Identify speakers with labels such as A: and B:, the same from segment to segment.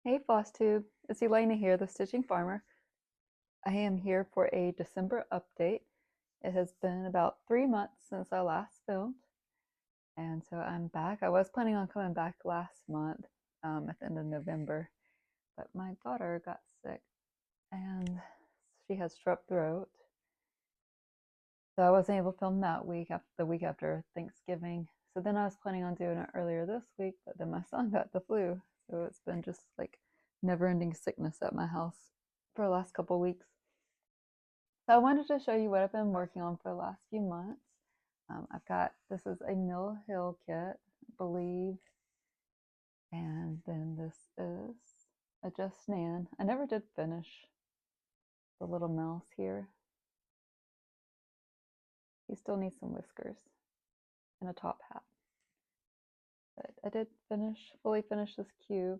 A: Hey Flosstube, it's Elena here, the Stitching Farmer. I am here for a December update. It has been about 3 months since I last filmed, and so I'm back. I was planning on coming back last month at the end of November, but my daughter got sick and she has strep throat. So I wasn't able to film that week, after the week after Thanksgiving. So then I was planning on doing it earlier this week, but then my son got the flu. So it's been just like never-ending sickness at my house for the last couple weeks. So I wanted to show you what I've been working on for the last few months. This is a Mill Hill kit, I believe. And then this is a Just Nan. I never did finish the little mouse here. He still needs some whiskers and a top hat. But I did fully finish this cube.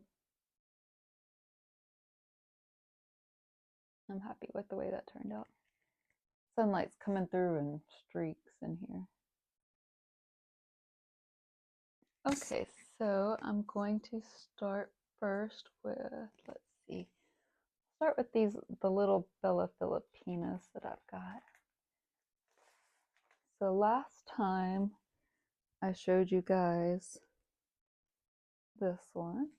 A: I'm happy with the way that turned out. Sunlight's coming through in streaks in here. Okay, so I'm going to start first with, let's see, start with the little Bella Filipinas that I've got. So last time I showed you guys this one.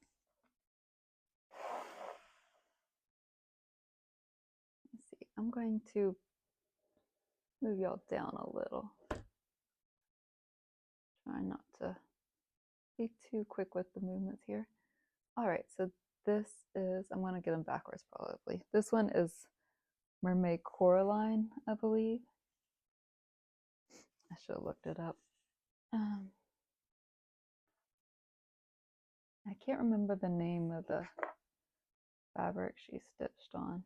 A: Let's see, I'm going to move y'all down a little. Try not to be too quick with the movements here. All right, so this is, I'm going to get them backwards probably. This one is Mermaid Coraline, I believe. I should have looked it up. I can't remember the name of the fabric she stitched on.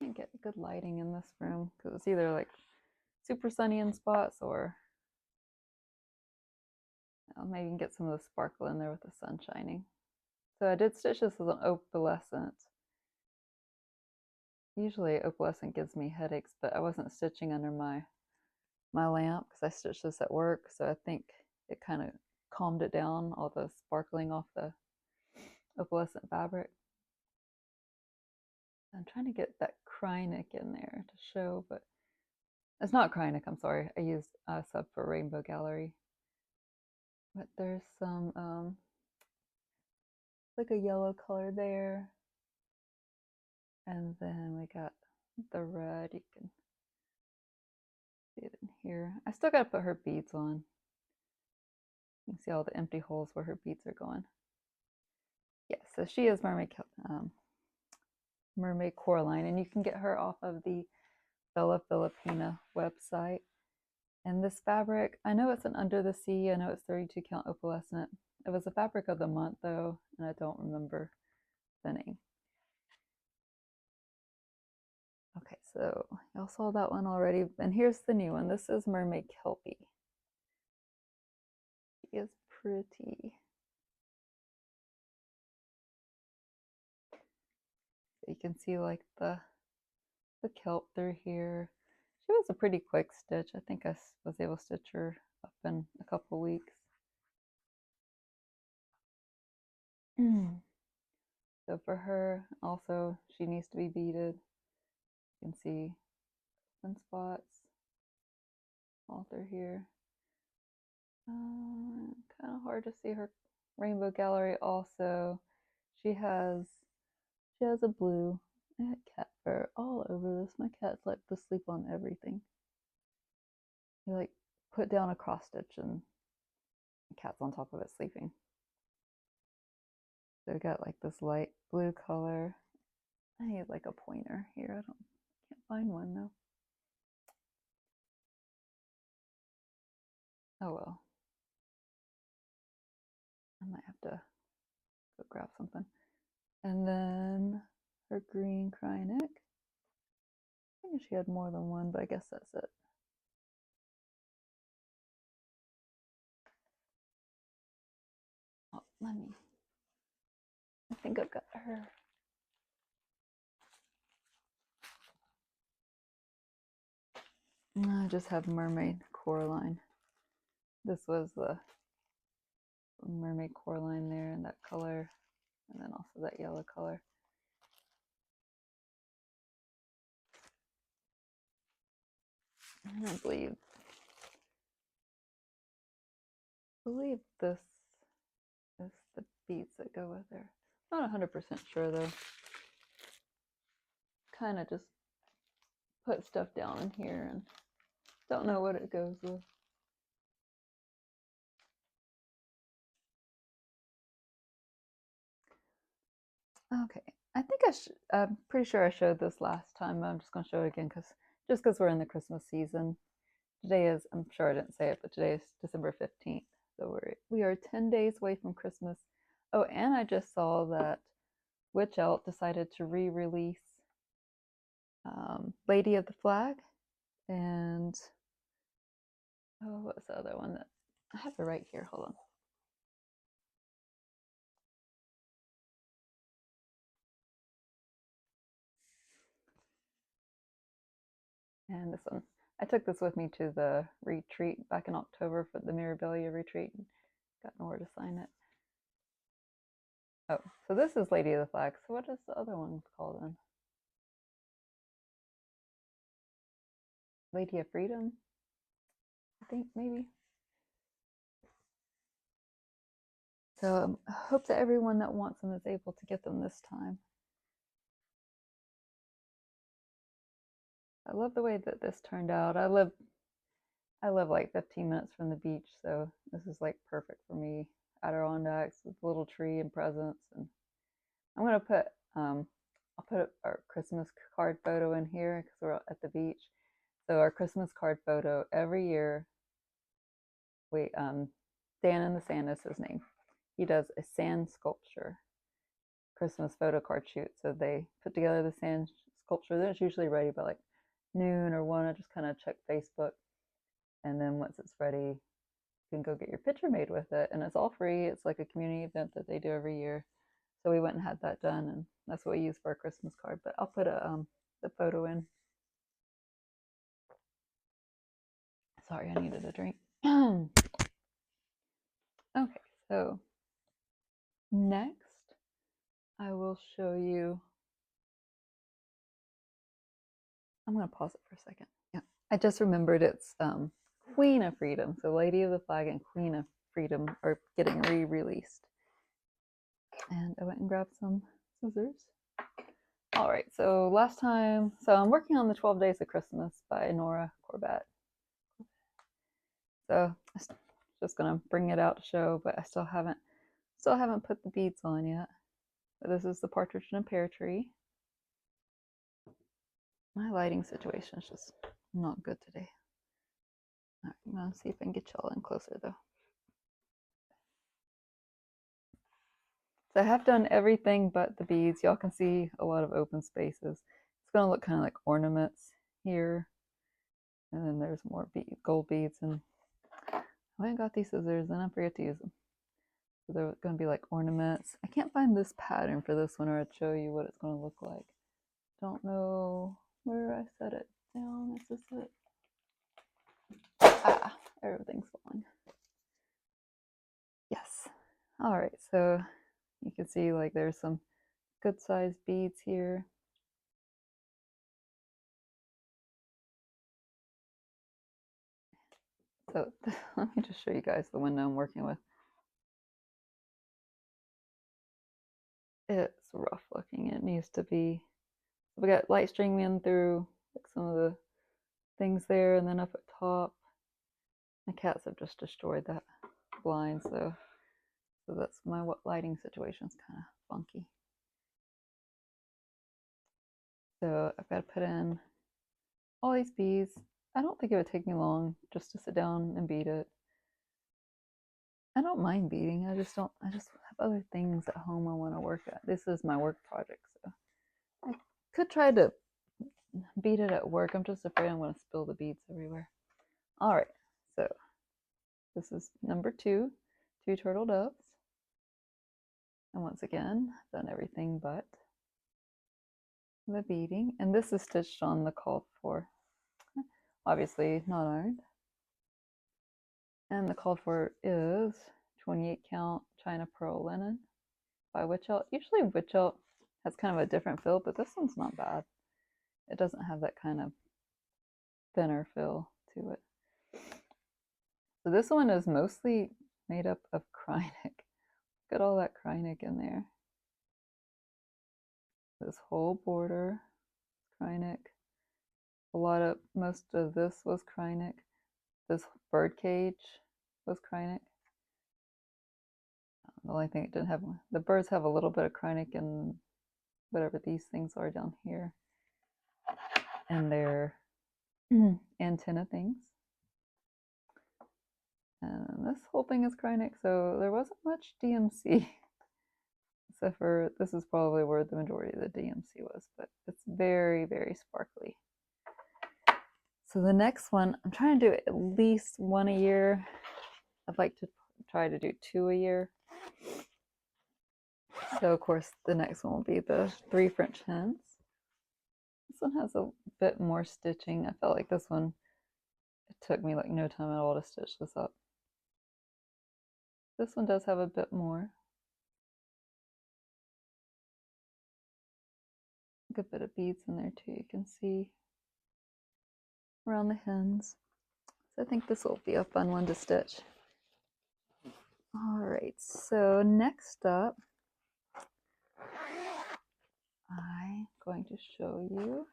A: Can't get good lighting in this room because it's either like super sunny in spots or I'll maybe get some of the sparkle in there with the sun shining. So I did stitch this as an opalescent. Usually opalescent gives me headaches, but I wasn't stitching under my lamp because I stitched this at work, so I think it kind of calmed it down, all the sparkling off the opalescent fabric. I'm trying to get that CraftiKate in there to show, but it's not CraftiKate, I'm sorry. I used a sub for Rainbow Gallery. But there's some, like a yellow color there. And then we got the red, you can see it in here. I still gotta put her beads on. You can see all the empty holes where her beads are going. Yeah, so she is Mermaid Coraline, and you can get her off of the Bella Filipina website. And this fabric, I know it's an Under the Sea, I know it's 32 count opalescent. It was a fabric of the month though, and I don't remember the name. Okay, so y'all saw that one already, and here's the new one. This is Mermaid Kelpie. She is pretty. You can see like the kelp through here. She was a pretty quick stitch. I think I was able to stitch her up in a couple weeks. So for her, also, she needs to be beaded. You can see open spots all through here. Kind of hard to see her Rainbow Gallery also. She has a blue. I had cat fur all over this. My cats like to sleep on everything. He like put down a cross stitch and the cat's on top of it sleeping. So we got like this light blue color. I need like a pointer here. Can't find one though. Oh well. I might have to go grab something. And then her green CraftiKate. I think she had more than one, but I guess that's it. Oh, I think I've got her. I just have Mermaid Coraline. This was the Mermaid Coraline there in that color. And then of that yellow color. And I believe this is the beads that go with there. Not 100% sure though. Kind of just put stuff down in here and don't know what it goes with. Okay, I think I'm pretty sure I showed this last time, but I'm just going to show it again because we're in the Christmas season. Today is, I'm sure I didn't say it, but today is December 15th. So we are 10 days away from Christmas. Oh, and I just saw that Witch Elk decided to re-release Lady of the Flag, and oh, what's the other one that I have it right here? Hold on. And this one, I took this with me to the retreat back in October for the Mirabilia retreat. Got Nora to sign it. Oh, so this is Lady of the Flag. So what is the other one called then? Lady of Freedom, I think, maybe. So I hope that everyone that wants them is able to get them this time. I love the way that this turned out. I live like 15 minutes from the beach, so this is like perfect for me. Adirondacks with a little tree and presents, and I'm gonna put I'll put our Christmas card photo in here because we're at the beach. So our Christmas card photo every year, we Dan in the Sand is his name. He does a sand sculpture Christmas photo card shoot. So they put together the sand sculpture. Then it's usually ready by like noon or 1. I just kind of check Facebook, and then once it's ready, you can go get your picture made with it, and it's all free. It's like a community event that they do every year. So we went and had that done, and that's what we use for our Christmas card. But I'll put the photo in. Sorry, I needed a drink. Okay, so next I will show you. I'm going to pause it for a second. Yeah, I just remembered it's Queen of Freedom. So Lady of the Flag and Queen of Freedom are getting re-released. And I went and grabbed some scissors. All right, so last time, so I'm working on the 12 Days of Christmas by Nora Corbett. So I'm just gonna bring it out to show, but I still haven't put the beads on yet. But this is the Partridge and a Peartree. My lighting situation is just not good today. All right, I'm gonna see if I can get y'all in closer though. So I have done everything but the beads. Y'all can see a lot of open spaces. It's gonna look kind of like ornaments here. And then there's more gold beads, and I went and got these scissors and I forget to use them. So they're gonna be like ornaments. I can't find this pattern for this one, or I'd show you what it's gonna look like. Don't know where I set it down. Is this it? Ah, everything's falling. Yes. All right, so you can see like there's some good sized beads here. So let me just show you guys the window I'm working with. It's rough looking. It needs to be. We got light streaming in through like some of the things there, and then up at top. My cats have just destroyed that blind, so that's my lighting situation's kind of funky. So I've got to put in all these beads. I don't think it would take me long just to sit down and bead it. I don't mind beading. I just have other things at home I want to work at. This is my work project, so I could try to bead it at work. I'm just afraid I'm going to spill the beads everywhere. All right, so this is number 2, 2 turtle doves. And once again, I've done everything but the beading. And this is stitched on the called for. Obviously not ironed. And the called for is 28 count China pearl linen. by Witch Elf. Usually Witch Elf has kind of a different feel, but this one's not bad. It doesn't have that kind of thinner feel to it. So this one is mostly made up of Krynic. Look at all that Krynic in there. This whole border, Krynic. Most of this was Krynic. This bird cage was Krynic. The only thing it didn't have, the birds have a little bit of Krynic in whatever these things are down here. And their antenna things. And this whole thing is Krynic, so there wasn't much DMC. Except for, this is probably where the majority of the DMC was, but it's very, very sparkly. So the next one, I'm trying to do at least one a year. I'd like to try to do 2 a year. So of course the next one will be the 3 French hens. This one has a bit more stitching. I felt like this one, it took me like no time at all to stitch this up. This one does have a bit more. A good bit of beads in there too, you can see around the hens. So I think this will be a fun one to stitch. Alright, so next up, I'm going to show you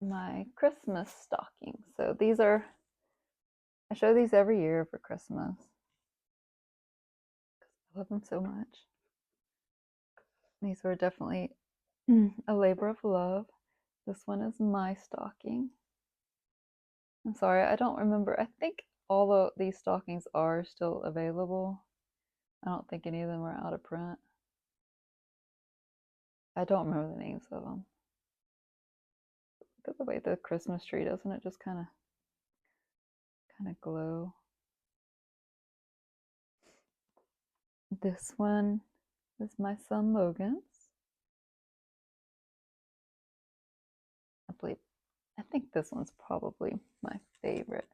A: my Christmas stockings. So these are, I show these every year for Christmas because I love them so much. These were definitely a labor of love. This one is my stocking. I'm sorry, I don't remember. I think all of these stockings are still available. I don't think any of them are out of print. I don't remember the names of them. Look at the way the Christmas tree, doesn't it just kind of glow? This one is my son Logan's. I think this one's probably my favorite.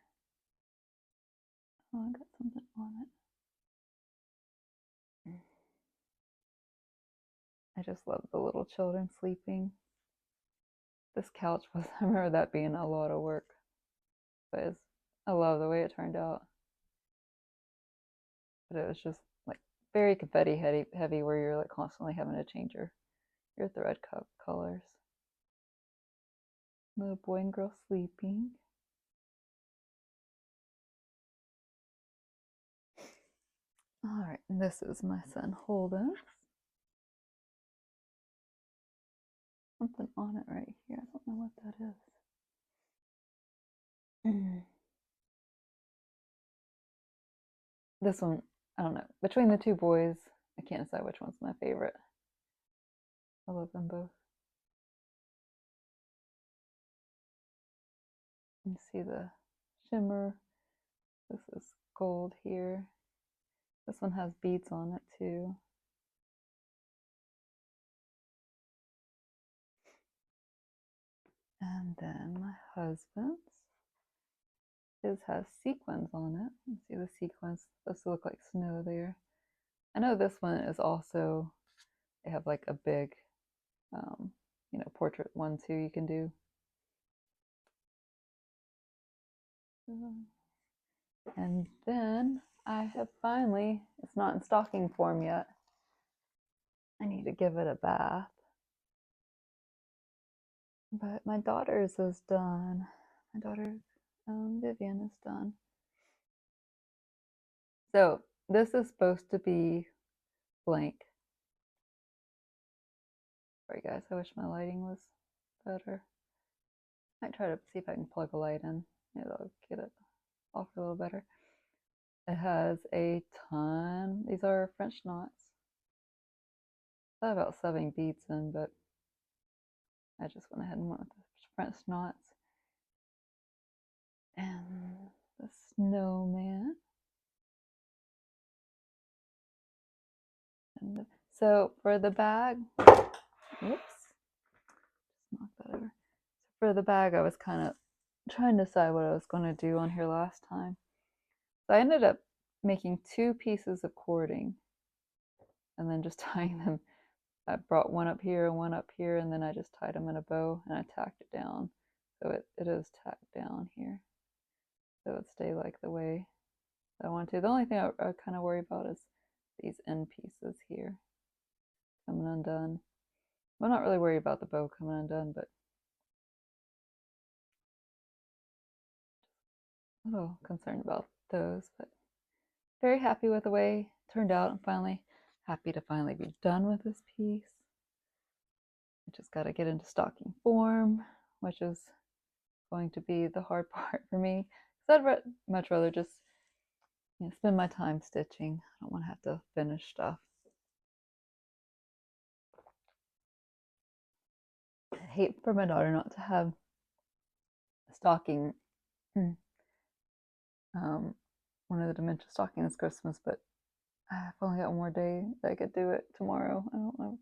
A: Oh, I got something on it. I just love the little children sleeping. This couch was, I remember that being a lot of work, but I love the way it turned out. But it was just like very confetti heavy where you're like constantly having to change your thread colors. Little boy and girl sleeping. Alright, and this is my son Holden. Something on it right here. I don't know what that is. This one, I don't know. Between the 2 boys, I can't decide which one's my favorite. I love them both. You can see the shimmer. This is gold here. This one has beads on it too. And then my husband's. His has sequins on it. You see the sequins, supposed to look like snow there. I know this one is also, they have like a big, portrait one too you can do. And then I have finally, it's not in stocking form yet. I need to give it a bath. But my daughter's is done. My daughter, Vivian, is done. So this is supposed to be blank. Sorry guys, I wish my lighting was better. I might try to see if I can plug a light in. Maybe that'll get it off a little better. It has a ton. These are French knots. I thought about sewing beads in, but I just went ahead and went with the French knots. And the snowman. And so for the bag, oops, just knock that over. So for the bag, I was kind of trying to decide what I was going to do on here last time. So I ended up making 2 pieces of cording and then just tying them. I brought one up here and one up here, and then I just tied them in a bow and I tacked it down. So it is tacked down here. So it stay like the way that I want to. The only thing I kind of worry about is these end pieces here coming undone. I'm not really worried about the bow coming undone, but a little concerned about those. But very happy with the way it turned out. I'm finally happy to finally be done with this piece. I just got to get into stocking form, which is going to be the hard part for me. Because I'd much rather just spend my time stitching. I don't want to have to finish stuff. I hate for my daughter not to have a stocking. One of the dimension stockings this Christmas, but I've only got one more day that I could do it tomorrow. I don't know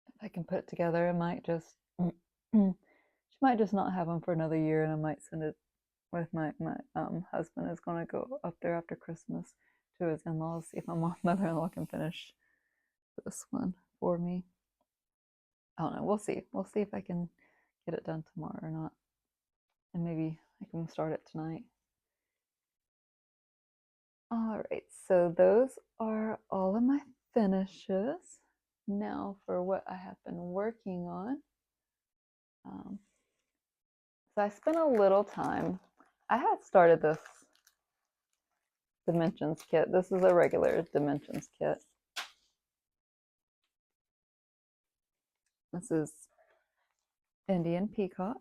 A: if I can put it together. I might just she might just not have them for another year, and I might send it with my husband is going to go up there after Christmas to his in-laws, see if my mother-in-law can finish this one for me. I don't know. We'll see. We'll see if I can get it done tomorrow or not, and maybe I can start it tonight. All right, so those are all of my finishes. Now for what I have been working on. So I spent a little time. I had started this dimensions kit. This is a regular dimensions kit. This is Indian Peacock.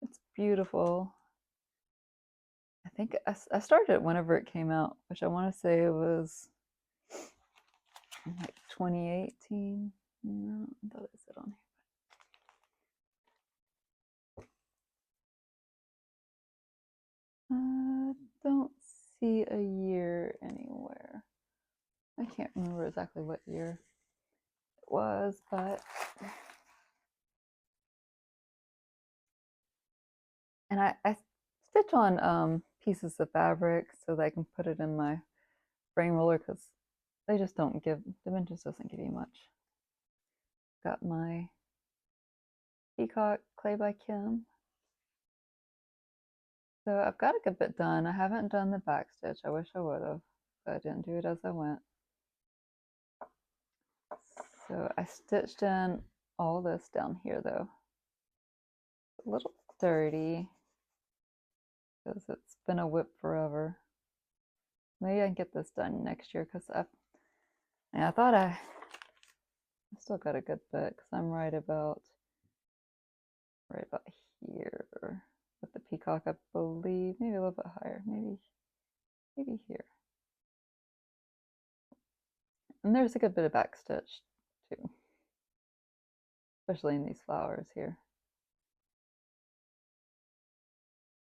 A: It's beautiful. I think I started it whenever it came out, which I want to say it was like 2018. No, I thought it said on here. I don't see a year anywhere. I can't remember exactly what year it was, but and I stitch on pieces of fabric so that I can put it in my frame roller because they just don't give, dimensions doesn't give you much. Got my Peacock clay by Kim. So I've got a good bit done. I haven't done the back stitch. I wish I would have, but I didn't do it as I went. So I stitched in all this down here though. A little dirty because it's been a whip forever. Maybe I can get this done next year because I thought I still got a good bit because I'm right about here with the Peacock, I believe. Maybe a little bit higher. Maybe here. And there's a good bit of back stitch too, especially in these flowers here.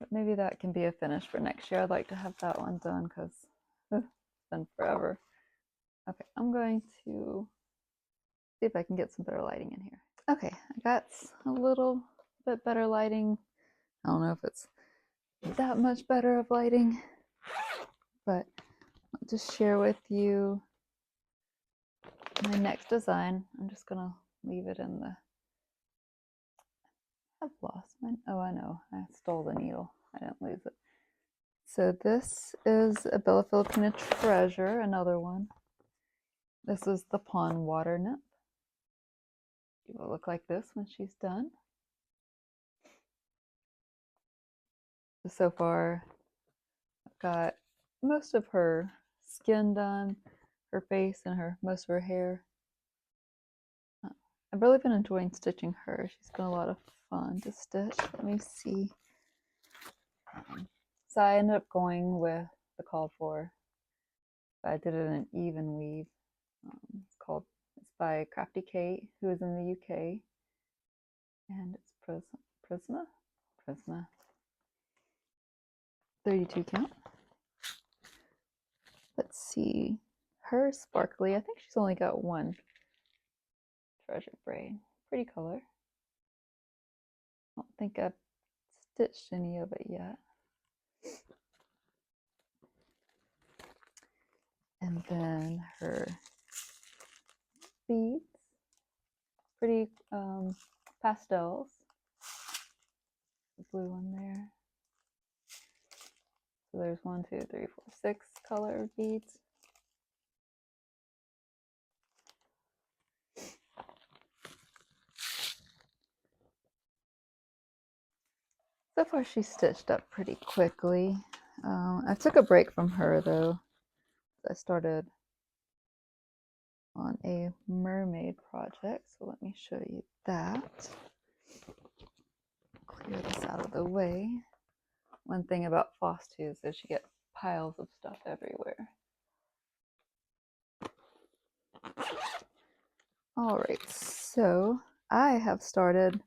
A: But maybe that can be a finish for next year. I'd like to have that one done because it's been forever. Okay, I'm going to see if I can get some better lighting in here. Okay, I got a little bit better lighting. I don't know if it's that much better of lighting, but I'll just share with you my next design. I'm just gonna leave it in the, I've lost mine. Oh, I know, I stole the needle. I didn't lose it. So this is a Bella Filipina treasure, another one. This is the Pond Water Nymph. It will look like this when she's done. So far, I've got most of her skin done, her face, and most of her hair. I've really been enjoying stitching her. She's been a lot of fun to stitch. Let me see. So I ended up going with the called for. I did it in an even weave. It's by CraftiKate, who is in the UK, and it's Prisma, 32 count. Let's see, her sparkly. I think she's only got one treasure braid. Pretty color. I don't think I've stitched any of it yet. And then her beads, pretty pastels. The blue one there. So there's 1, 2, 3, 4, 6 color beads. So far she's stitched up pretty quickly. I took a break from her though. I started on a mermaid project, so let me show you that. Clear this out of the way. One thing about Flosstubes is you get piles of stuff everywhere. Alright, so I have started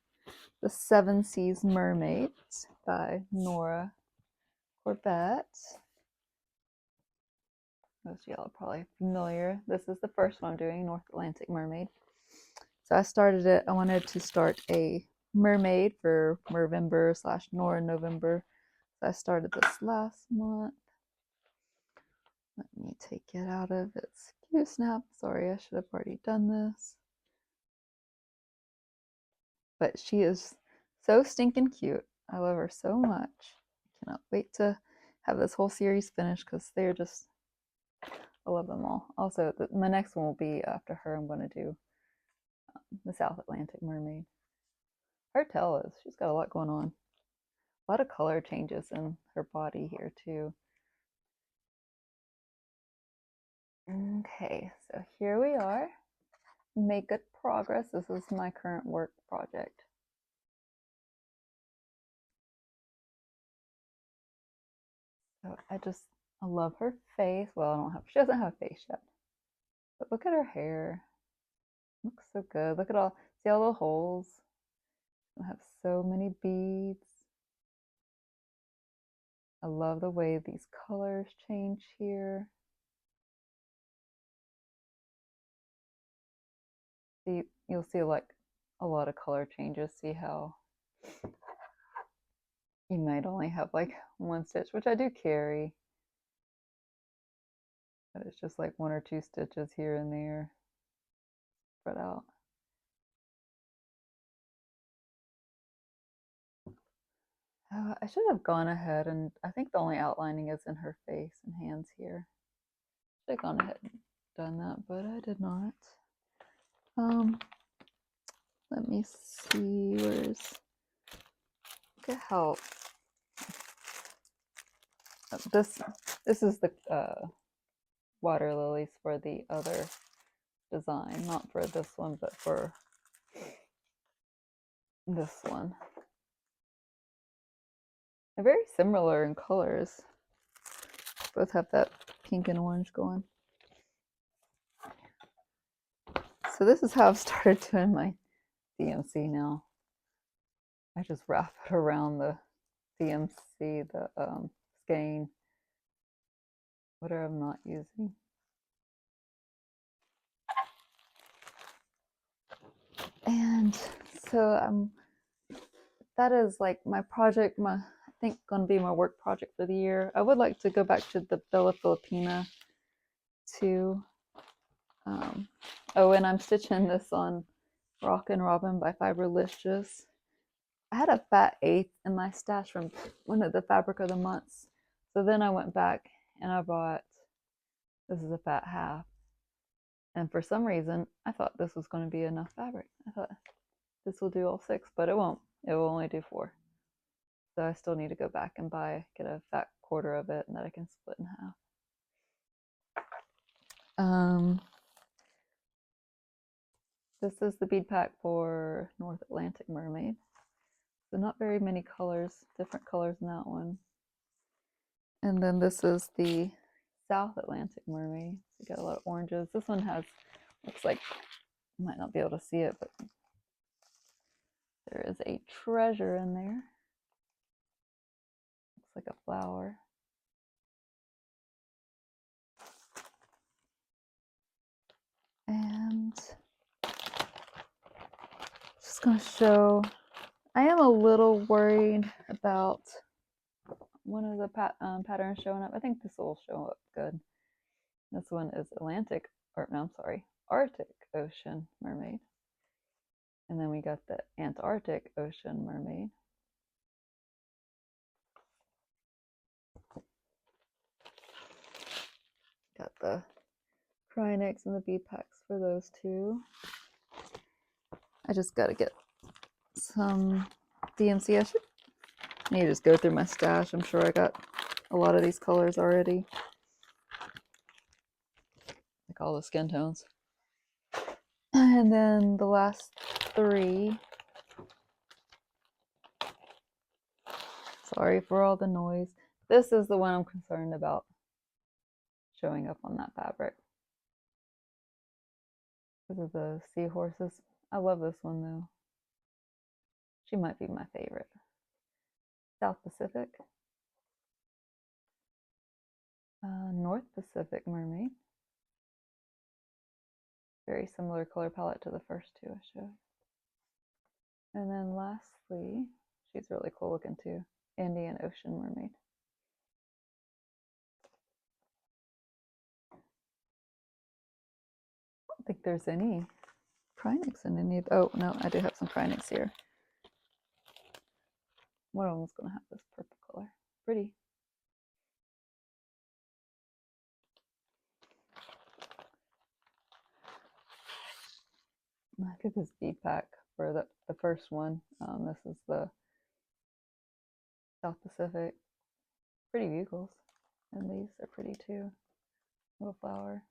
A: The 7 Seas Mermaids by Nora Corbett. Most of y'all are probably familiar. This is the first one I'm doing, North Atlantic Mermaid. So I started it, I wanted to start a mermaid for Mervember/Nora November. So I started this last month. Let me take it out of its Q snap. Sorry, I should have already done this. But she is so stinking cute. I love her so much. I cannot wait to have this whole series finished because they're just, I love them all. Also, my next one will be after her. I'm going to do the South Atlantic Mermaid. Her tail is, she's got a lot going on. A lot of color changes in her body here too. Okay, so here we are. Make good progress. This is my current work project. So I love her face. Well, she doesn't have a face yet. But look at her hair. Looks so good. Look at see all the holes. I have so many beads. I love the way these colors change here. See, you'll see like a lot of color changes. See how you might only have like one stitch, which I do carry. But it's just like 1 or 2 stitches here and there spread out. I should have gone ahead and I think the only outlining is in her face and hands here. Should have gone ahead and done that, but I did not. Let me see, look at how this is the water lilies for the other design, not for this one, but for this one. They're very similar in colors. Both have that pink and orange going. So this is how I've started doing my CMC now. I just wrap it around the CMC, the skein, whatever I'm not using. And so that is like my project, I think gonna be my work project for the year. I would like to go back to the Bella Filipina too. Oh, and I'm stitching this on Rockin' Robin by Fiberlicious. I had a fat 1/8 in my stash from one of the Fabric of the Months. So then I went back and I bought, this is a fat 1/2. And for some reason, I thought this was going to be enough fabric. I thought this will do all 6, but it won't. It will only do 4. So I still need to go back and get a fat 1/4 of it and that I can split in half. This is the bead pack for North Atlantic Mermaid. So not very many colors, different colors in that one. And then this is the South Atlantic Mermaid. You got a lot of oranges. This one looks like, you might not be able to see it, but there is a treasure in there. Looks like a flower. And just going to show, I am a little worried about one of the patterns showing up. I think this will show up good. This one is Atlantic, or no, I'm sorry, Arctic Ocean Mermaid. And then we got the Antarctic Ocean Mermaid. Got the Cryonics and the bead packs for those two. I just got to get some DMC. I need to just go through my stash. I'm sure I got a lot of these colors already. Like all the skin tones. And then the last three. Sorry for all the noise. This is the one I'm concerned about showing up on that fabric. Because of the seahorses. I love this one though. She might be my favorite. South Pacific. North Pacific Mermaid. Very similar color palette to the first two I showed. And then lastly, she's really cool looking too, Indian Ocean Mermaid. I don't think there's any Cryonics in any of, oh no, I do have some Cryonics here. One of them's gonna have this purple color. Pretty. Look at this bead pack for the first one. This is the South Pacific. Pretty bugles. And these are pretty too. Little flower.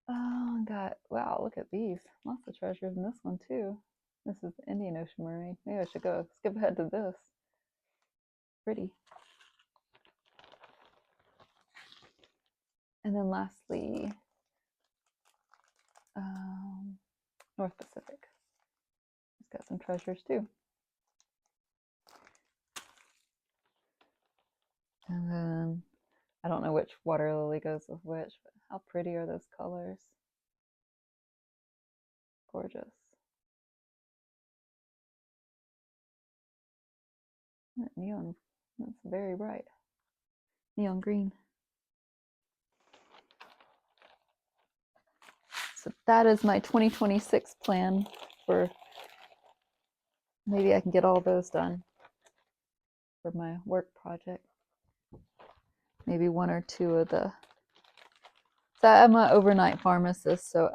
A: Oh, got, wow, look at these. Lots of treasures in this one too. This is the Indian Ocean Mermaid. Maybe I should go skip ahead to this. Pretty. And then lastly, North Pacific. It's got some treasures too. And then, I don't know which water lily goes with which, but how pretty are those colors? Gorgeous. That neon, that's very bright. Neon green. So that is my 2026 plan for, maybe I can get all those done for my work project. Maybe one or two of the, so I'm an overnight pharmacist, so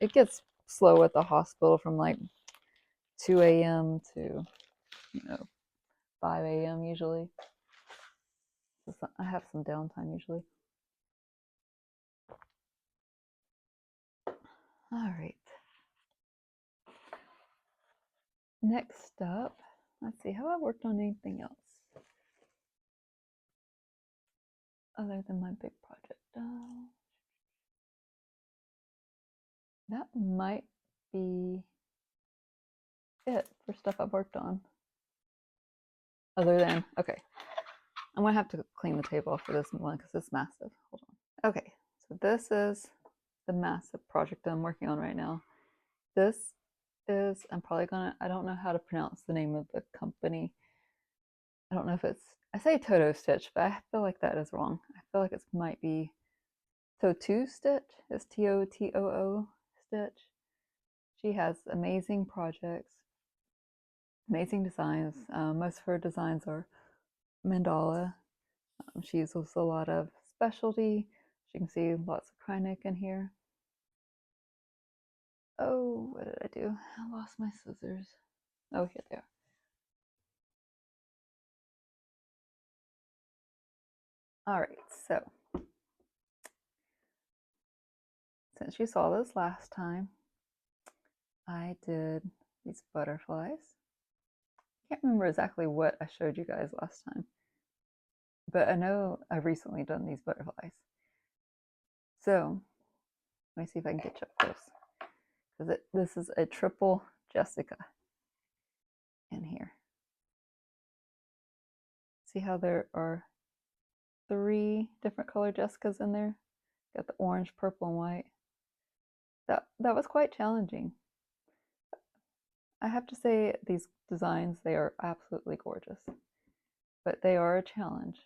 A: it gets slow at the hospital from like 2 a.m. to, 5 a.m. usually. So I have some downtime usually. All right. Next up, let's see, have I worked on anything else other than my big project? That might be it for stuff I've worked on. Other than, okay, I'm gonna have to clean the table off for this one because it's massive. Hold on. Okay, so this is the massive project I'm working on right now. This is, I'm probably gonna, I don't know how to pronounce the name of the company. I don't know if it's, I say Totoo Stitch, but I feel like that is wrong. I feel like it might be Totoo Stitch. It's Totoo Stitch. She has amazing projects, amazing designs. Most of her designs are Mandala. She uses a lot of specialty. As you can see, lots of Cryonic in here. Oh, what did I do? I lost my scissors. Oh, here they are. All right, so since you saw this last time, I did these butterflies. I can't remember exactly what I showed you guys last time, but I know I've recently done these butterflies. So let me see if I can get you up close, because this is a triple Jessica in here. See how there are 3 different color Jessicas in there? Got the orange, purple, and white. That was quite challenging. I have to say these designs, they are absolutely gorgeous, but they are a challenge.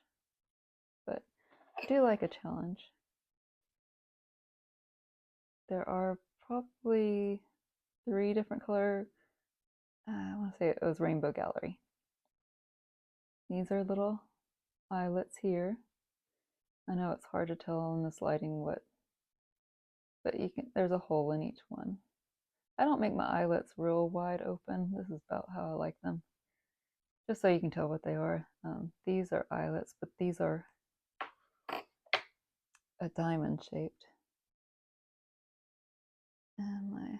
A: I do like a challenge. There are probably 3 different color, I want to say it was Rainbow Gallery. These are little eyelets here. I know it's hard to tell in this lighting what, but you can, there's a hole in each one. I don't make my eyelets real wide open. This is about how I like them. Just so you can tell what they are. These are eyelets, but these are a diamond shaped. And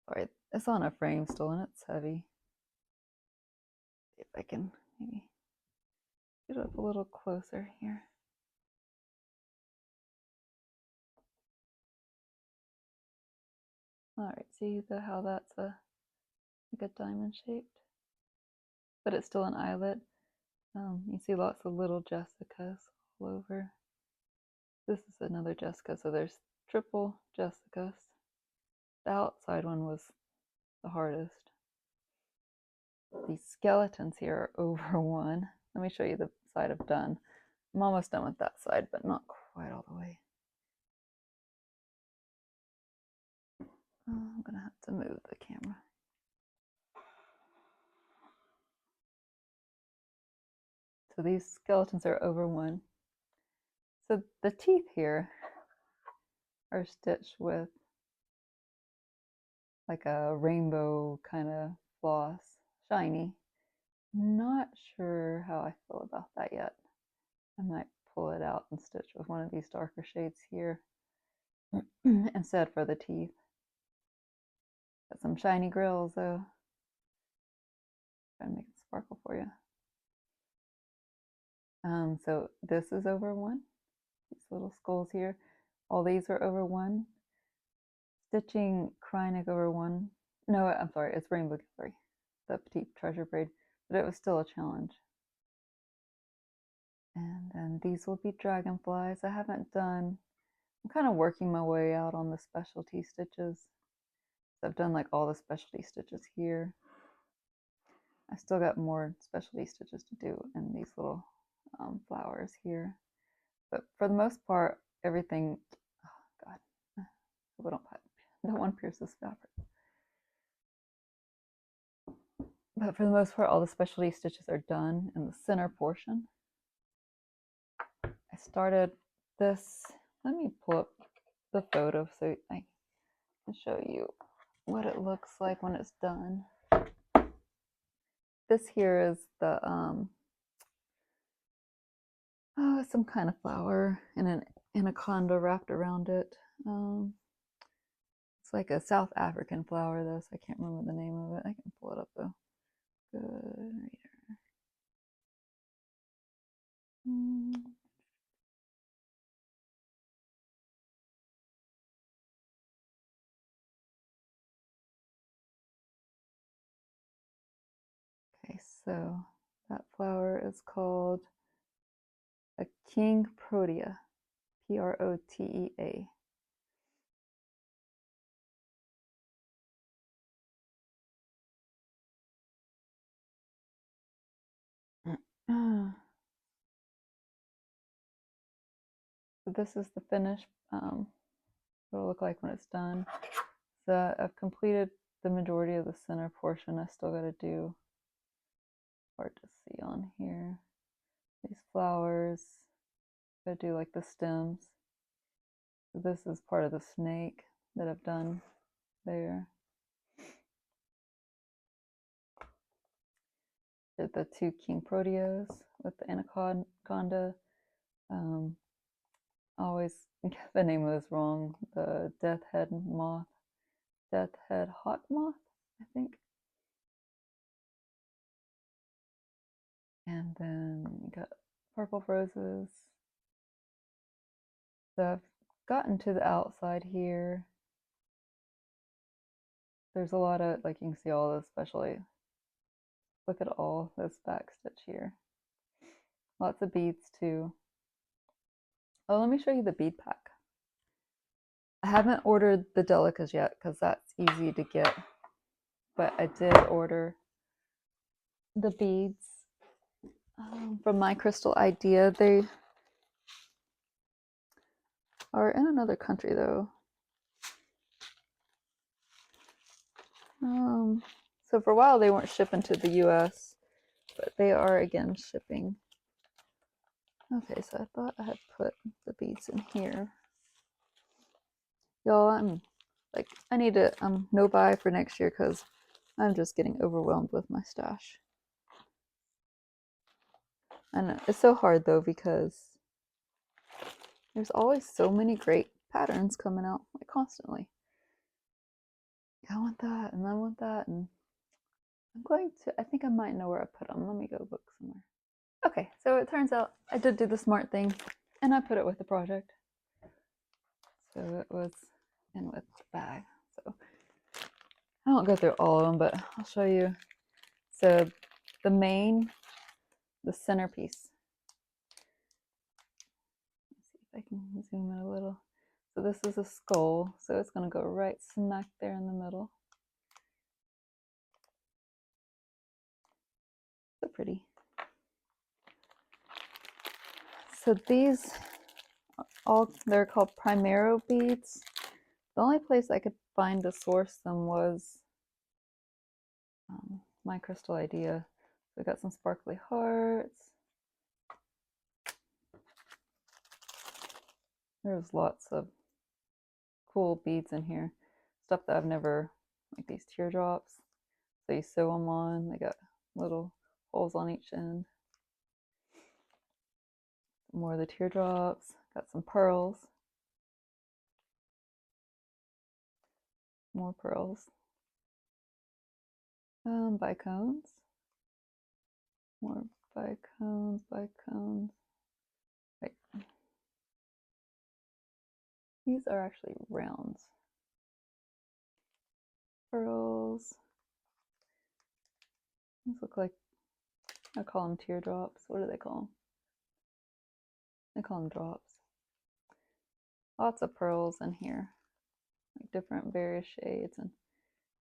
A: sorry, it's on a frame still and it's heavy. See if I can maybe get it up a little closer here. All right, see how that's like a diamond shaped, but it's still an eyelet. You see lots of little Jessicas all over. This is another Jessica, so there's triple Jessicas. The outside one was the hardest. These skeletons here are over 1. Let me show you the side I've done. I'm almost done with that side, but not quite all the way. I'm gonna have to move the camera. So these skeletons are over 1. So the teeth here are stitched with like a rainbow kind of floss, shiny. Not sure how I feel about that yet. I might pull it out and stitch with one of these darker shades here instead for the teeth. Got some shiny grills though. Try and make it sparkle for you. So this is over 1. These little skulls here. All these are over 1. Stitching Krynic over 1. No, I'm sorry, it's Rainbow Gallery, the Petite Treasure Braid, but it was still a challenge. And then these will be dragonflies. I haven't done, I'm kind of working my way out on the specialty stitches. So I've done like all the specialty stitches here. I still got more specialty stitches to do in these little flowers here. But for the most part, everything, oh God, I don't want to pierce this fabric. But for the most part, all the specialty stitches are done in the center portion. I started this, let me pull up the photo so I can show you what it looks like when it's done. This here is the, some kind of flower and an anaconda wrapped around it. It's like a South African flower though, so I can't remember the name of it. I can pull it up though. Good reader. Okay, so that flower is called a king protea, Protea. So this is the finish. What it'll look like when it's done. So I've completed the majority of the center portion. I still got to do, hard to see on here, these flowers. Got to do like the stems. So this is part of the snake that I've done there. Did the 2 king proteas with the anaconda. I always get the name of this wrong. The death head moth, death head hawk moth, I think. And then you got purple roses. So I've gotten to the outside here. There's a lot of, like you can see all this, especially, look at all this back stitch here. Lots of beads too. Oh, let me show you the bead pack. I haven't ordered the delicas yet because that's easy to get, but I did order the beads from My Crystal Idea. are in another country though. So for a while they weren't shipping to the US, but they are again shipping. Okay, so I thought I had put the beads in here. Y'all, I'm like, I need to no buy for next year because I'm just getting overwhelmed with my stash. I know it's so hard though because there's always so many great patterns coming out, like constantly. I want that and I want that, and I'm going to, I think I might know where I put them. Let me go look somewhere. Okay, so it turns out I did do the smart thing and I put it with the project. So it was in with the bag. So I won't go through all of them, but I'll show you. So the main, the centerpiece. Let's see if I can zoom in a little. So this is a skull, so it's going to go right smack there in the middle. So pretty. So these all, they're called Primero beads. The only place I could find to source them was My Crystal Idea. We got some sparkly hearts. There's lots of cool beads in here. Stuff that I've never, like these teardrops. So you sew them on, they got little holes on each end. More of the teardrops, got some pearls. More pearls. Bicones. More bicones, bicones. Wait. These are actually rounds. Pearls. These look like, I call them teardrops. What do they call them? They call them drops. Lots of pearls in here. Like different various shades, and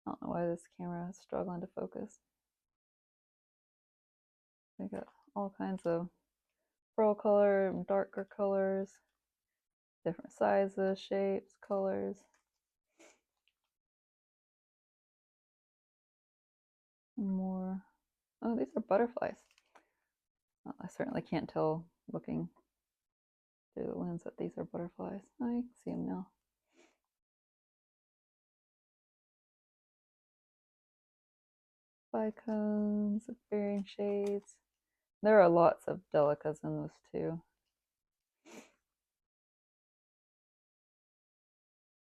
A: I don't know why this camera is struggling to focus. They got all kinds of pearl color, darker colors, different sizes, shapes, colors. More. Oh, these are butterflies. Well, I certainly can't tell looking through the lens that these are butterflies. Oh, you can see them now. Bicones of varying shades. There are lots of delicas in this too.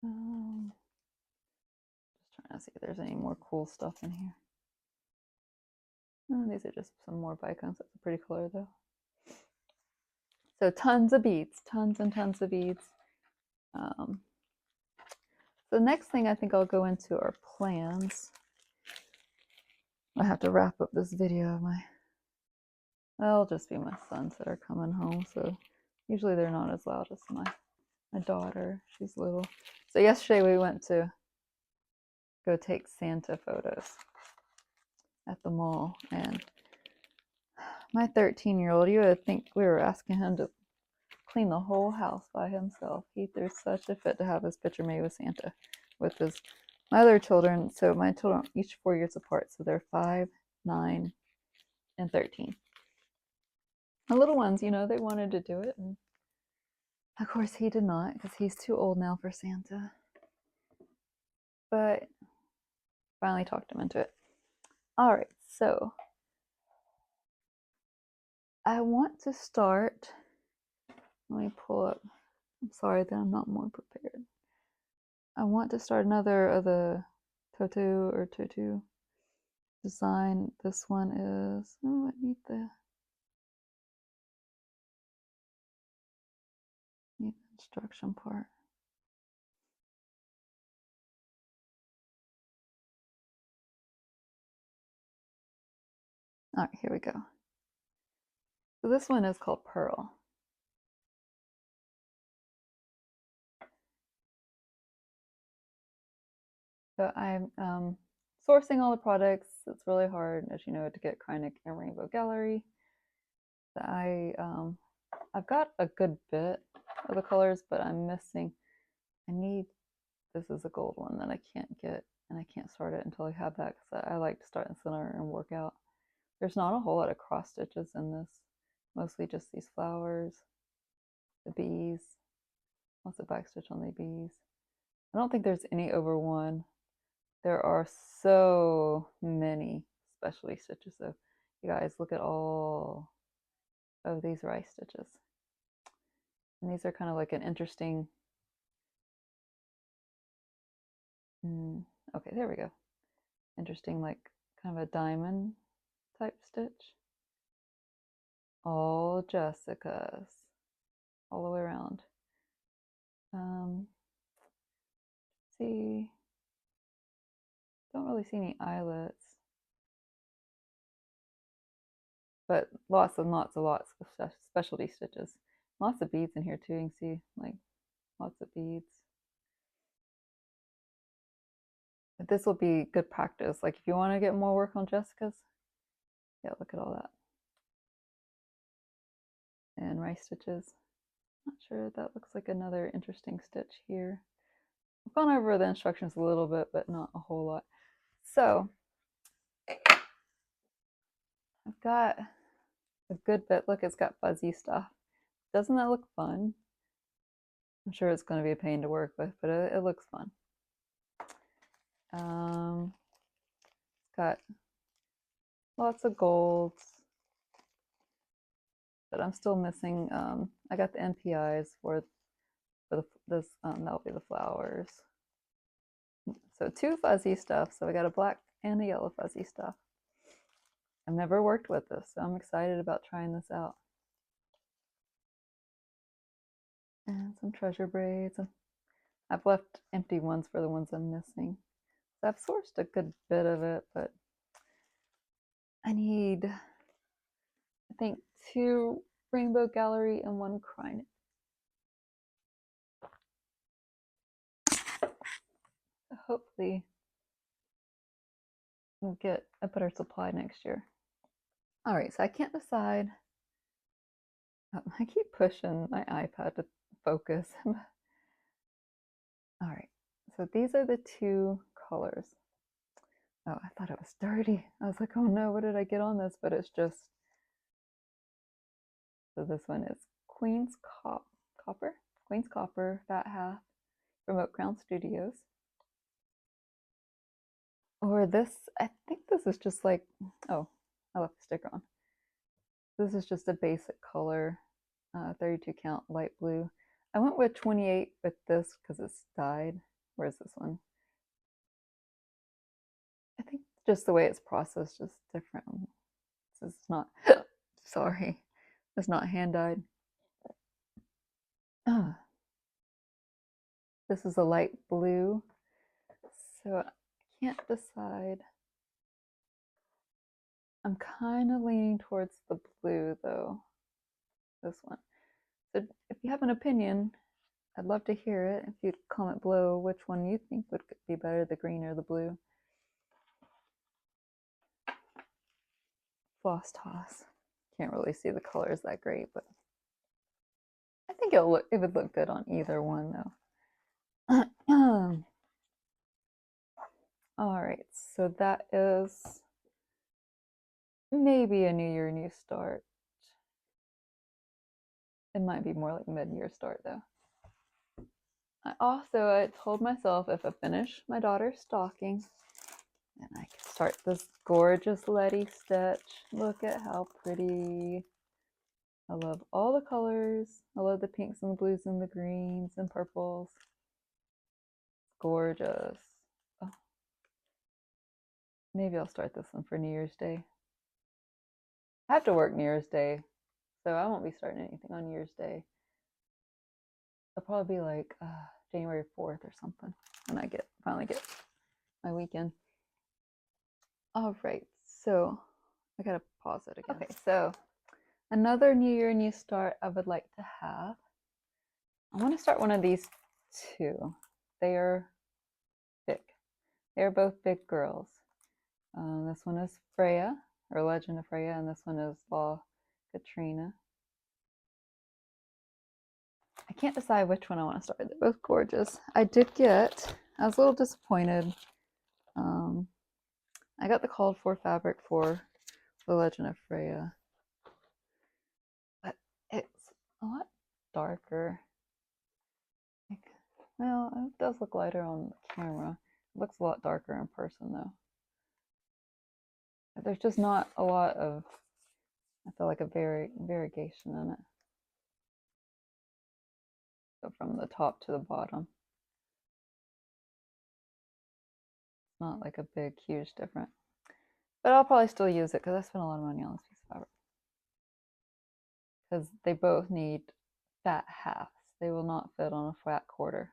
A: Just trying to see if there's any more cool stuff in here. Oh, these are just some more bicones. That's a pretty color though. So tons of beads, tons and tons of beads. So the next thing I think I'll go into are plans. I have to wrap up this video of my, well, it'll just be my sons that are coming home. So usually they're not as loud as my daughter. She's little. So yesterday we went to go take Santa photos at the mall, and my 13-year-old, you would think we were asking him to clean the whole house by himself. He threw such a fit to have his picture made with Santa with my other children. So my children are each 4 years apart, so they're 5, 9, and 13. The little ones, you know, they wanted to do it, and of course he did not because he's too old now for Santa. But finally talked him into it. All right, so I want to start. Let me pull up. I'm sorry that I'm not more prepared. I want to start another of the Totoo or Totoo design. This one is, oh, I need the instruction part. All right, here we go. So this one is called Pearl. So I'm sourcing all the products. It's really hard, as you know, to get Chronic and Rainbow Gallery. I've got a good bit. of the colors, but I'm missing, this is a gold one that I can't get, and I can't start it until I have that, because I like to start in the center and work out. There's not a whole lot of cross stitches in this, mostly just these flowers, the bees, lots of backstitch on the bees. I don't think there's any over one. There are so many specialty stitches though. You guys, look at all of these rice stitches. And these are kind of like an interesting, okay, there we go. Interesting, like kind of a diamond type stitch. All Jessicas, all the way around. See, don't really see any eyelets, but lots and lots of specialty stitches. Lots of beads in here too. You can see like lots of beads. But this will be good practice. Like if you want to get more work on Jessica's, yeah, look at all that. And rice stitches. Not sure, that looks like another interesting stitch here. I've gone over the instructions a little bit, but not a whole lot. So I've got a good bit. Look, it's got fuzzy stuff. Doesn't that look fun? I'm sure it's going to be a pain to work with, but it looks fun. It's got lots of golds, but I'm still missing. I got the NPIs for this. That'll be the flowers. So 2 fuzzy stuff. So I got a black and a yellow fuzzy stuff. I've never worked with this, so I'm excited about trying this out. And some treasure braids. I've left empty ones for the ones I'm missing. So I've sourced a good bit of it, but I need, I think, 2 Rainbow Gallery and 1 Crynet. So hopefully we'll get a better supply next year. All right, so I can't decide. I keep pushing my iPad to focus. All right, so these are the 2 colors. Oh, I thought it was dirty. I was like, oh no, what did I get on this? But it's just, so this one is Queen's Copper, Fat Half, from Oak Crown Studios. Or this, I think this is just like, oh, I left the sticker on. This is just a basic color, 32 count light blue. I went with 28 with this because it's dyed. Where's this one? I think just the way it's processed is different. This is not, sorry, it's not hand dyed. This is a light blue, so I can't decide. I'm kind of leaning towards the blue though, this one. So if you have an opinion, I'd love to hear it. If you'd comment below which one you think would be better, the green or the blue. Floss toss. Can't really see the colors that great, but I think it would look good on either one though. All right, so that is maybe a new year, new start. It might be more like mid-year start though. I told myself if I finish my daughter's stocking, then I can start this gorgeous Letty stitch. Look at how pretty. I love all the colors. I love the pinks and the blues and the greens and purples. It's gorgeous. Oh. Maybe I'll start this one for New Year's Day. I have to work New Year's Day, so I won't be starting anything on New Year's Day. It'll probably be like January 4th or something when I finally get my weekend. All right, so I gotta pause it again. Okay, so another New Year, new start I would like to have. I want to start one of these 2. They are big. They are both big girls. This one is Freya, or Legend of Freya, and this one is Law Katrina. I can't decide which one I want to start. They're both gorgeous. I was a little disappointed. I got the called for fabric for The Legend of Freya, but it's a lot darker. Well, it does look lighter on the camera. It looks a lot darker in person though. There's just not a lot of, I feel like, a variegation in it. So from the top to the bottom. It's not like a big, huge difference. But I'll probably still use it because I spent a lot of money on this piece of fabric. Because they both need fat halves. They will not fit on a flat quarter.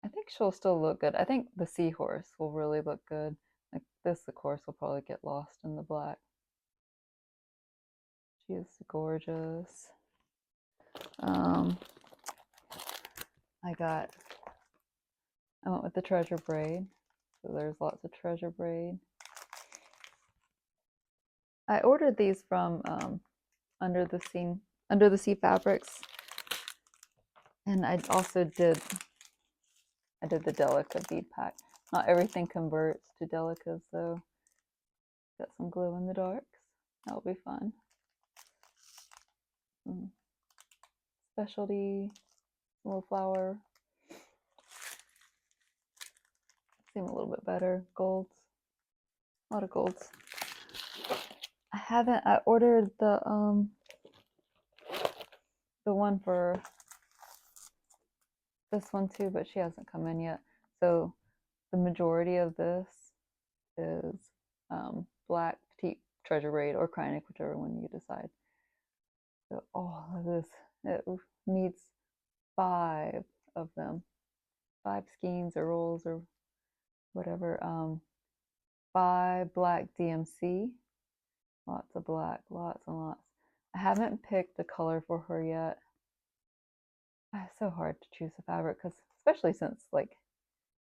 A: I think she'll still look good. I think the seahorse will really look good. Like this, of course, will probably get lost in the black. She is gorgeous. I went with the treasure braid. So there's lots of treasure braid. I ordered these from Under the Sea Fabrics, and I also did the Delica bead pack. Not everything converts to Delicas, so got some glow in the darks. That'll be fun. Specialty, little flower. Seem a little bit better. Golds, a lot of golds. I ordered the one for this one too, but she hasn't come in yet. So the majority of this is black petite treasure braid or Krynic, whichever one you decide. So all of this, it needs 5 of them, 5 skeins or rolls or whatever. 5 black DMC, lots of black, lots and lots. I haven't picked the color for her yet. It's so hard to choose a fabric because, especially since like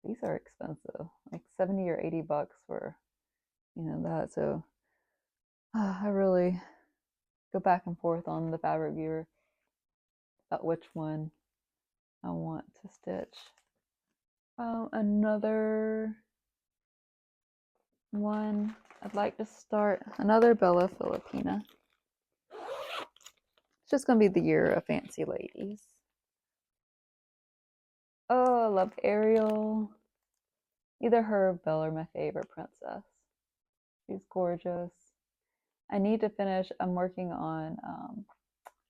A: these are expensive, like 70 or 80 bucks for, that. So I really go back and forth on the fabric viewer about which one I want to stitch. Another one, I'd like to start another Bella Filipina. It's just going to be the year of fancy ladies. Oh, I love Ariel. Either her or Bella are my favorite princess. She's gorgeous. I need to finish, I'm working on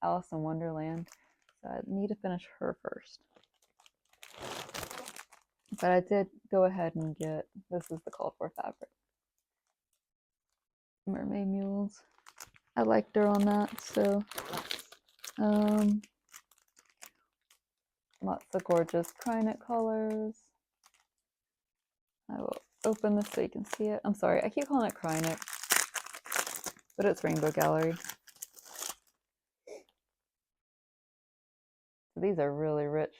A: Alice in Wonderland, so I need to finish her first. But I did go ahead and get, this is the call for fabric. Mermaid Mules. I liked her on that, so lots of gorgeous Krynic colors. I will open this so you can see it. I'm sorry, I keep calling it Krynic, but it's Rainbow Gallery. So these are really rich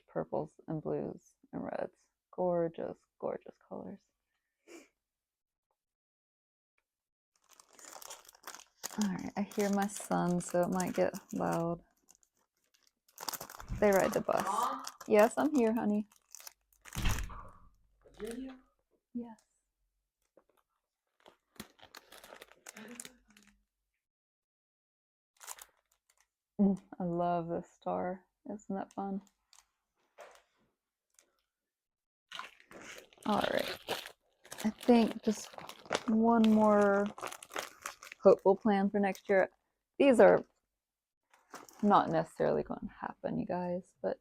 A: purples and blues and reds. Gorgeous, gorgeous colors. All right, I hear my son, so it might get loud. They ride the bus. Mom? Yes, I'm here, honey. Virginia? Yes. I love this star. Isn't that fun? All right. I think just one more hopeful plan for next year. These are not necessarily going to happen, you guys, but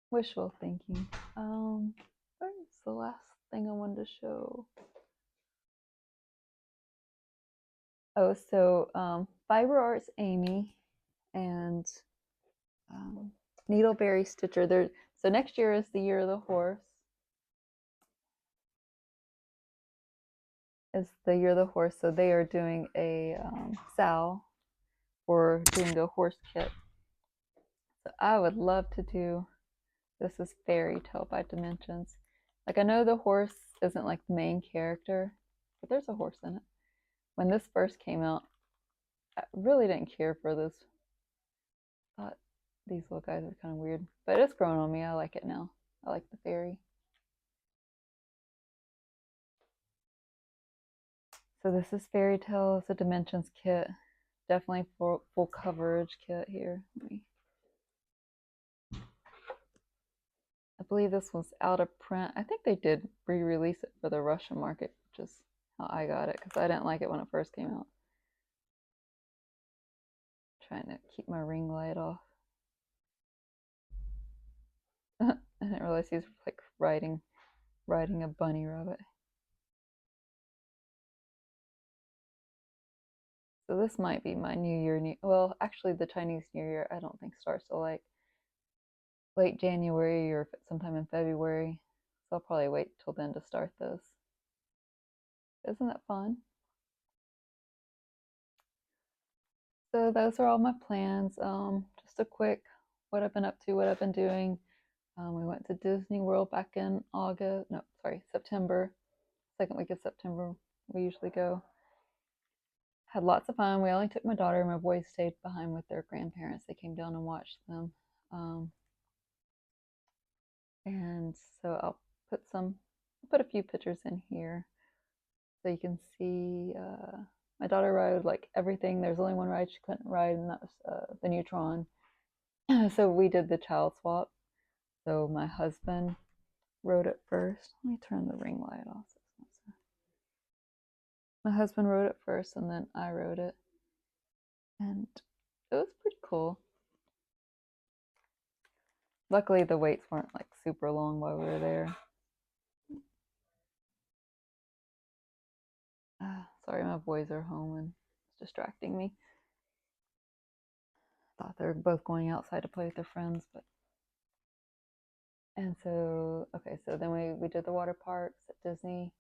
A: wishful thinking. Where's the last thing I wanted to show? Oh, so Fiber Arts Amy and Needleberry Stitcher. So next year is the year of the horse. So they are doing a sal for doing the horse kit. So I would love to do, this is Fairy Tale by Dimensions. Like, I know the horse isn't like the main character, but there's a horse in it. When this first came out, I really didn't care for this. I thought These little guys are kind of weird, but it's growing on me. I like it now. I like the fairy. So this is Fairy Tale. It's a Dimensions kit. Definitely full coverage kit here. I believe this was out of print. I think they did re-release it for the Russian market, which is how I got it, because I didn't like it when it first came out. Trying to keep my ring light off. I didn't realize he's like riding a bunny rabbit. So this might be my New Year. Well, actually, the Chinese New Year I don't think starts till like late January or sometime in February. So I'll probably wait till then to start this. Isn't that fun? So those are all my plans. Just a quick what I've been up to, what I've been doing. We went to Disney World back in September. Second week of September, we usually go. Had lots of fun. We only took my daughter. My boys stayed behind with their grandparents. They came down and watched them. And so I'll put a few pictures in here so you can see. My daughter rode like everything. There's only one ride she couldn't ride, and that was the Neutron. So we did the child swap. So my husband rode it first. Let me turn the ring light off. My husband rode it first, and then I rode it, and it was pretty cool. Luckily, the waits weren't like super long while we were there. Sorry, my boys are home and it's distracting me. Thought they were both going outside to play with their friends, but. And so, okay, so then we did the water parks at Disney.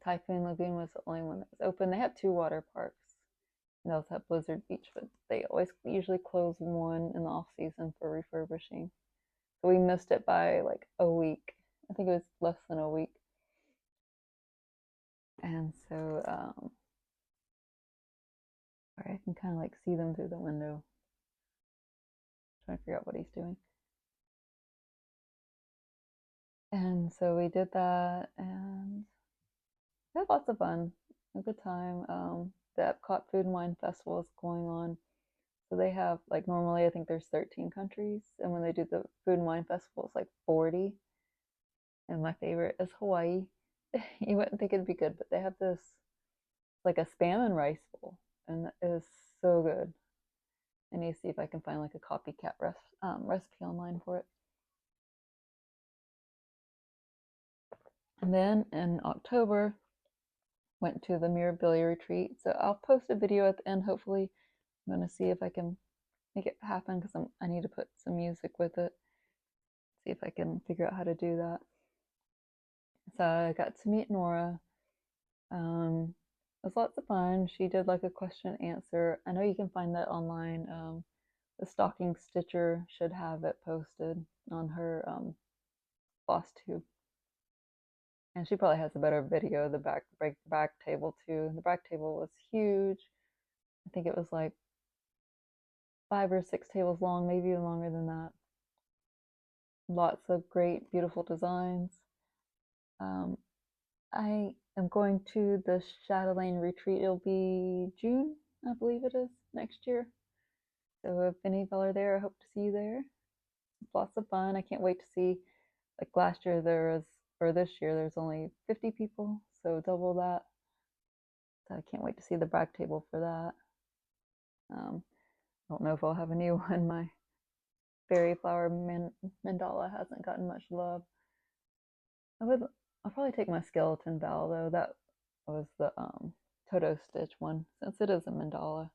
A: Typhoon Lagoon was the only one that was open. They have two water parks. And they also have Blizzard Beach, but they usually close one in the off season for refurbishing. So we missed it by like a week. I think it was less than a week. And so, sorry, I can kind of like see them through the window. Trying to figure out what he's doing. And so we did that, and we had lots of fun. A good time. The Epcot Food and Wine Festival is going on. So they have, like, normally I think there's 13 countries, and when they do the Food and Wine Festival, it's like 40. And my favorite is Hawaii. You wouldn't think it'd be good, but they have this, like, a spam and rice bowl, and it is so good. I need to see if I can find like a copycat recipe online for it. And then in October, went to the Mirabilia retreat. So I'll post a video at the end. Hopefully, I'm going to see if I can make it happen because I need to put some music with it. See if I can figure out how to do that. So I got to meet Nora. It was lots of fun. She did like a question and answer. I know you can find that online. The stocking stitcher should have it posted on her Flosstube. And she probably has a better video of the back table too. The back table was huge. I think it was like 5 or 6 tables long, maybe even longer than that. Lots of great, beautiful designs. I am going to the Jobelan retreat. It'll be June, I believe it is, next year. So if any of y'all are there, I hope to see you there. It's lots of fun. I can't wait to see. Like last year, this year, there's only 50 people, so double that. So I can't wait to see the back table for that. I don't know if I'll have a new one. My fairy flower mandala hasn't gotten much love. I'll probably take my skeleton bell though. That was the Totoo stitch one, since it is a mandala.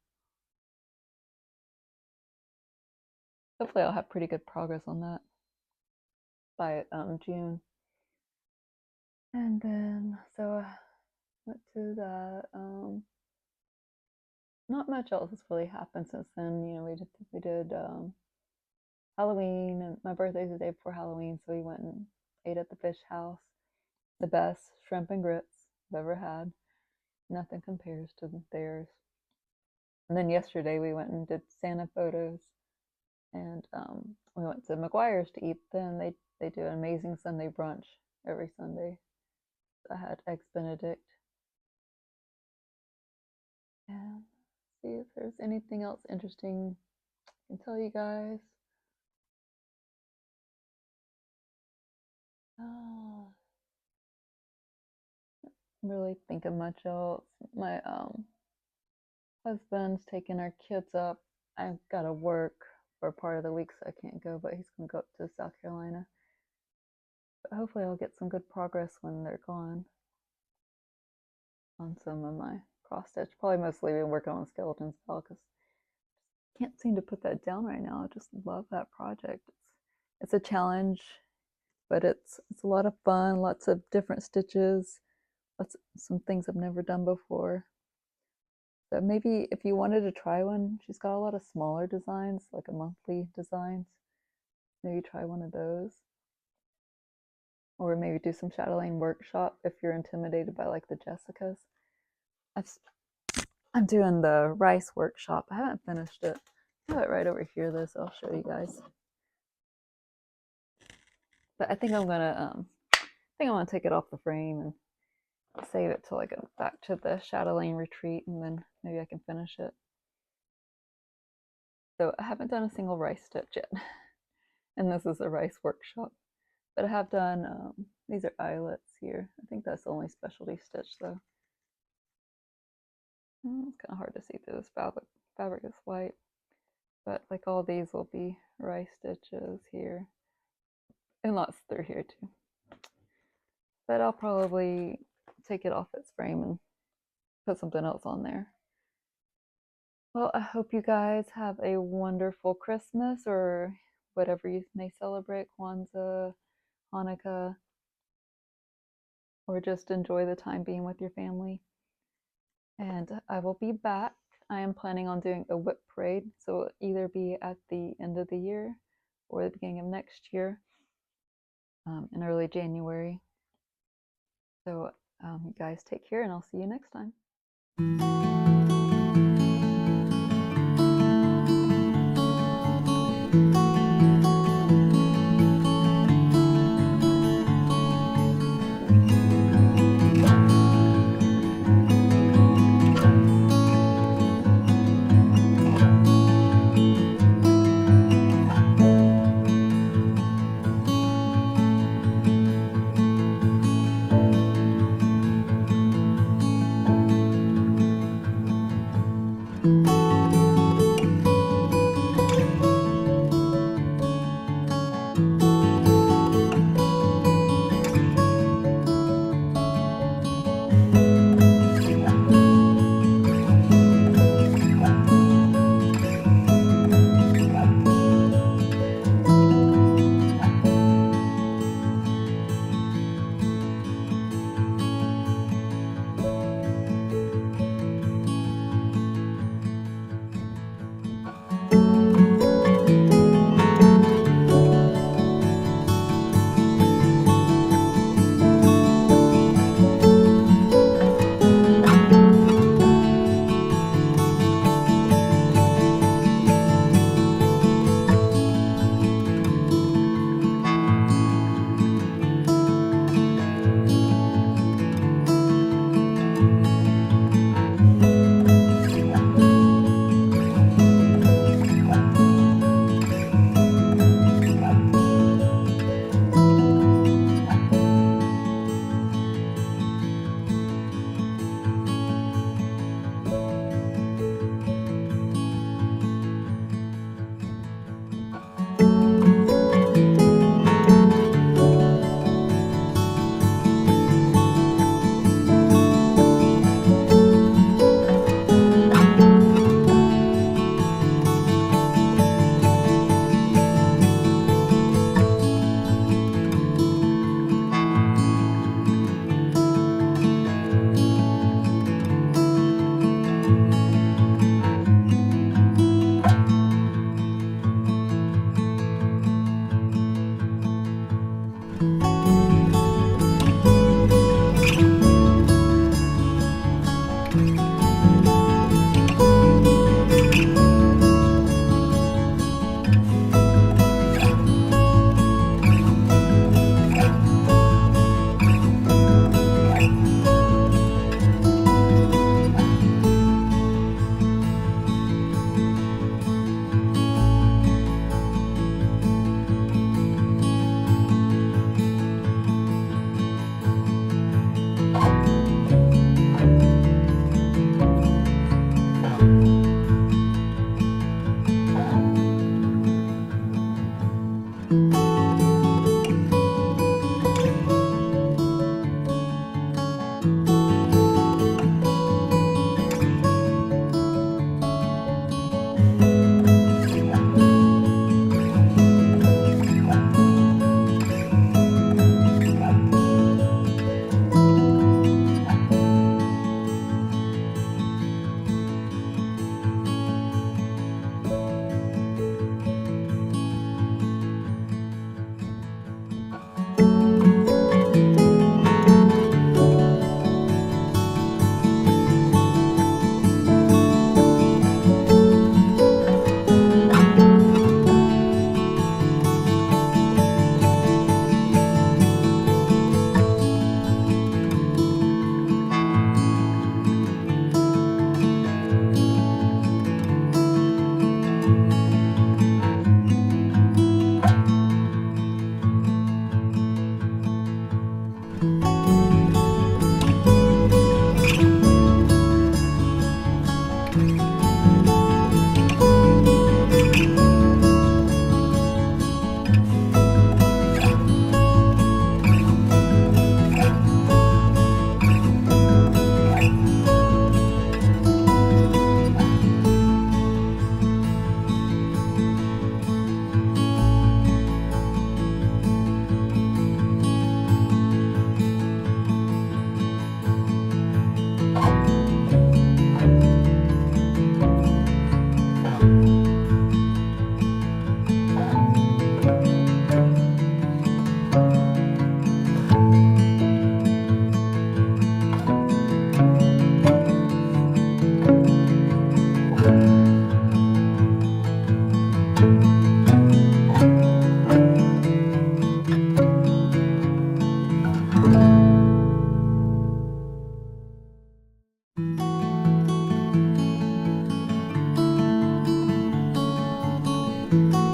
A: Hopefully I'll have pretty good progress on that by June. And then so I went to that. Not much else has really happened since then. You know, we did Halloween, and my birthday's the day before Halloween, so we went and ate at the fish house. The best shrimp and grits I've ever had. Nothing compares to theirs. And then yesterday we went and did Santa photos. and we went to McGuire's to eat. Then they do an amazing Sunday brunch every Sunday. I had eggs Benedict. And see if there's anything else interesting I can tell you guys. I'm really thinking much else. My husband's taking our kids up. I've got to work for part of the week, so I can't go, but he's gonna go up to South Carolina. But hopefully I'll get some good progress when they're gone on some of my cross stitch. Probably mostly been working on skeleton spell because I can't seem to put that down right now. I just love that project. It's a challenge, but it's a lot of fun, lots of different stitches, some things I've never done before. So maybe if you wanted to try one, she's got a lot of smaller designs, like a monthly designs. Maybe try one of those. Or maybe do some Chatelaine workshop if you're intimidated by like the Jessicas. I'm doing the rice workshop. I haven't finished it. I have it right over here though, so I'll show you guys. But I think I'm gonna take it off the frame and save it till I go back to the Chatelaine retreat, and then maybe I can finish it. So I haven't done a single rice stitch yet, and this is a rice workshop. But I have done these are eyelets here. I think that's the only specialty stitch though. It's kind of hard to see through this fabric. Fabric is white, but like all these will be rice stitches here, and lots through here too. But I'll probably take it off its frame and put something else on there. Well, I hope you guys have a wonderful Christmas or whatever you may celebrate, Kwanzaa, Hanukkah, or just enjoy the time being with your family. And I will be back. I am planning on doing a whip parade, so it'll either be at the end of the year or the beginning of next year, in early January. So you guys take care, and I'll see you next time. Bye.